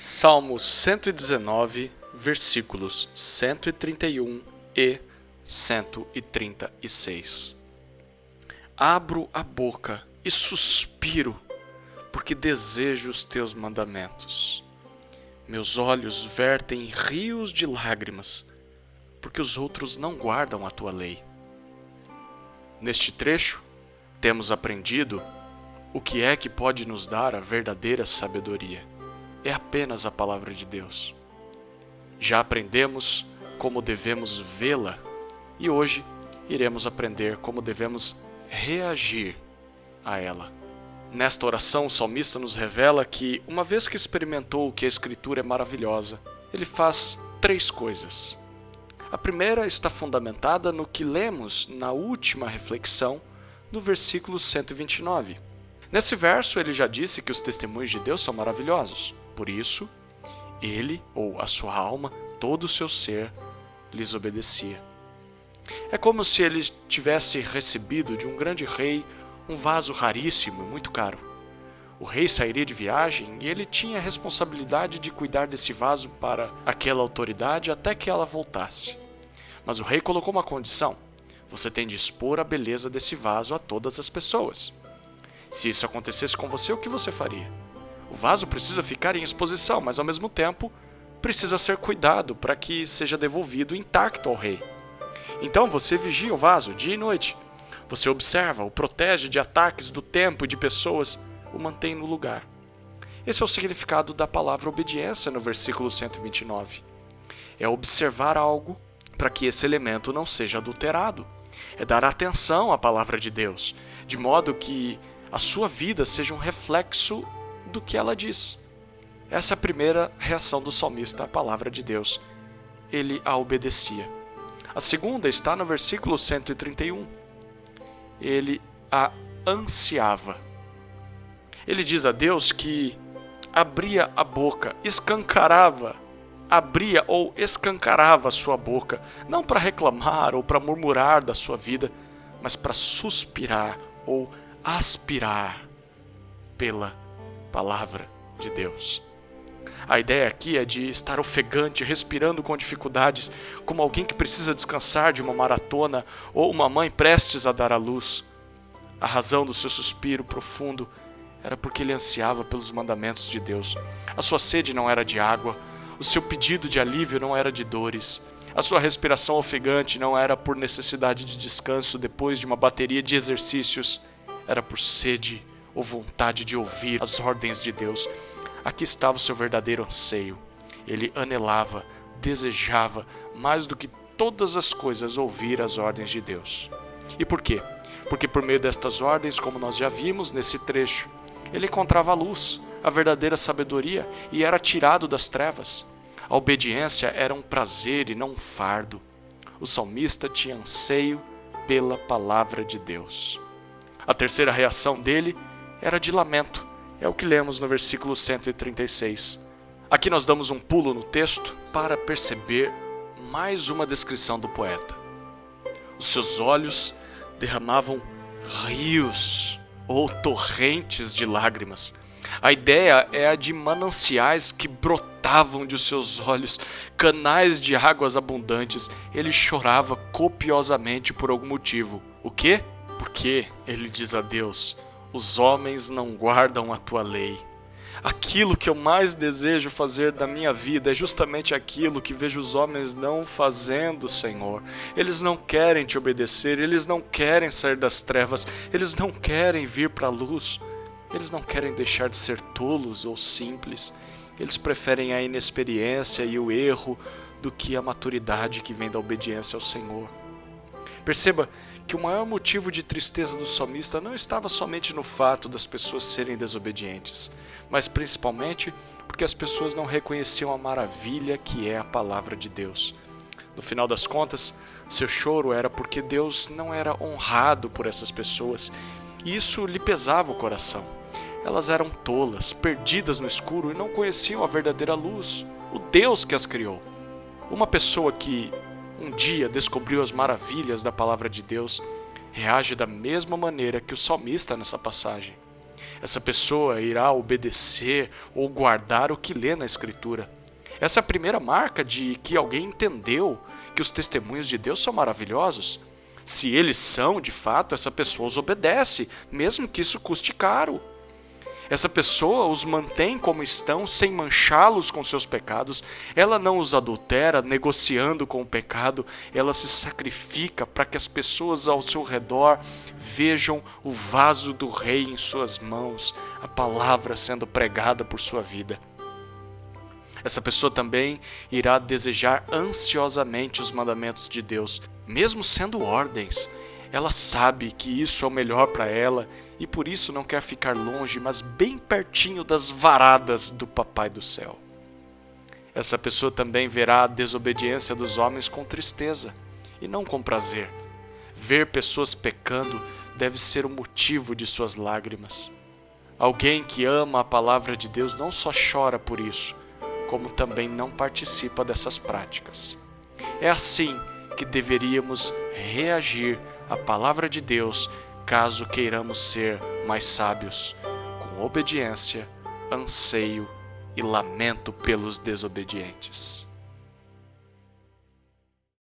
Salmo 119, versículos 131 e 136. Abro a boca e suspiro, porque desejo os teus mandamentos. Meus olhos vertem rios de lágrimas, porque os outros não guardam a tua lei. Neste trecho, temos aprendido o que é que pode nos dar a verdadeira sabedoria. É apenas a palavra de Deus. Já aprendemos como devemos vê-la e hoje iremos aprender como devemos reagir a ela. Nesta oração, o salmista nos revela que, uma vez que experimentou que a Escritura é maravilhosa, ele faz 3 coisas. A primeira está fundamentada no que lemos na última reflexão, no versículo 129. Nesse verso, ele já disse que os testemunhos de Deus são maravilhosos. Por isso, ele, ou a sua alma, todo o seu ser, lhes obedecia. É como se ele tivesse recebido de um grande rei um vaso raríssimo e muito caro. O rei sairia de viagem e ele tinha a responsabilidade de cuidar desse vaso para aquela autoridade até que ela voltasse. Mas o rei colocou uma condição: você tem de expor a beleza desse vaso a todas as pessoas. Se isso acontecesse com você, o que você faria? O vaso precisa ficar em exposição, mas ao mesmo tempo precisa ser cuidado para que seja devolvido intacto ao rei. Então você vigia o vaso dia e noite. Você observa, o protege de ataques do tempo e de pessoas, o mantém no lugar. Esse é o significado da palavra obediência no versículo 129. É observar algo para que esse elemento não seja adulterado. É dar atenção à palavra de Deus, de modo que a sua vida seja um reflexo do que ela diz. Essa é a primeira reação do salmista à palavra de Deus. Ele a obedecia. A segunda está no versículo 131. Ele a ansiava. Ele diz a Deus que abria a boca, abria ou escancarava a sua boca, não para reclamar ou para murmurar da sua vida, mas para suspirar ou aspirar pela palavra de Deus. A ideia aqui é de estar ofegante, respirando com dificuldades, como alguém que precisa descansar de uma maratona ou uma mãe prestes a dar à luz. A razão do seu suspiro profundo era porque ele ansiava pelos mandamentos de Deus. A sua sede não era de água, o seu pedido de alívio não era de dores, a sua respiração ofegante não era por necessidade de descanso depois de uma bateria de exercícios, era por sede ou vontade de ouvir as ordens de Deus. Aqui estava o seu verdadeiro anseio. Ele anelava, desejava, mais do que todas as coisas, ouvir as ordens de Deus. E por quê? Porque por meio destas ordens, como nós já vimos nesse trecho, ele encontrava a luz, a verdadeira sabedoria, e era tirado das trevas. A obediência era um prazer e não um fardo. O salmista tinha anseio pela palavra de Deus. A terceira reação dele era de lamento. É o que lemos no versículo 136. Aqui nós damos um pulo no texto para perceber mais uma descrição do poeta. Os seus olhos derramavam rios ou torrentes de lágrimas. A ideia é a de mananciais que brotavam de seus olhos, canais de águas abundantes. Ele chorava copiosamente por algum motivo. O quê? Porque, ele diz a Deus, os homens não guardam a tua lei. Aquilo que eu mais desejo fazer da minha vida é justamente aquilo que vejo os homens não fazendo, Senhor. Eles não querem te obedecer, eles não querem sair das trevas, eles não querem vir para a luz, eles não querem deixar de ser tolos ou simples. Eles preferem a inexperiência e o erro do que a maturidade que vem da obediência ao Senhor. Perceba que o maior motivo de tristeza do salmista não estava somente no fato das pessoas serem desobedientes, mas principalmente porque as pessoas não reconheciam a maravilha que é a palavra de Deus. No final das contas, seu choro era porque Deus não era honrado por essas pessoas, e isso lhe pesava o coração. Elas eram tolas, perdidas no escuro e não conheciam a verdadeira luz, o Deus que as criou. Uma pessoa que um dia descobriu as maravilhas da palavra de Deus, reage da mesma maneira que o salmista nessa passagem. Essa pessoa irá obedecer ou guardar o que lê na Escritura. Essa é a primeira marca de que alguém entendeu que os testemunhos de Deus são maravilhosos. Se eles são, de fato, essa pessoa os obedece, mesmo que isso custe caro. Essa pessoa os mantém como estão, sem manchá-los com seus pecados. Ela não os adultera, negociando com o pecado. Ela se sacrifica para que as pessoas ao seu redor vejam o vaso do rei em suas mãos, a palavra sendo pregada por sua vida. Essa pessoa também irá desejar ansiosamente os mandamentos de Deus, mesmo sendo ordens. Ela sabe que isso é o melhor para ela e por isso não quer ficar longe, mas bem pertinho das varadas do Papai do Céu. Essa pessoa também verá a desobediência dos homens com tristeza e não com prazer. Ver pessoas pecando deve ser o motivo de suas lágrimas. Alguém que ama a palavra de Deus não só chora por isso, como também não participa dessas práticas. É assim que deveríamos reagir à palavra de Deus, caso queiramos ser mais sábios, com obediência, anseio e lamento pelos desobedientes.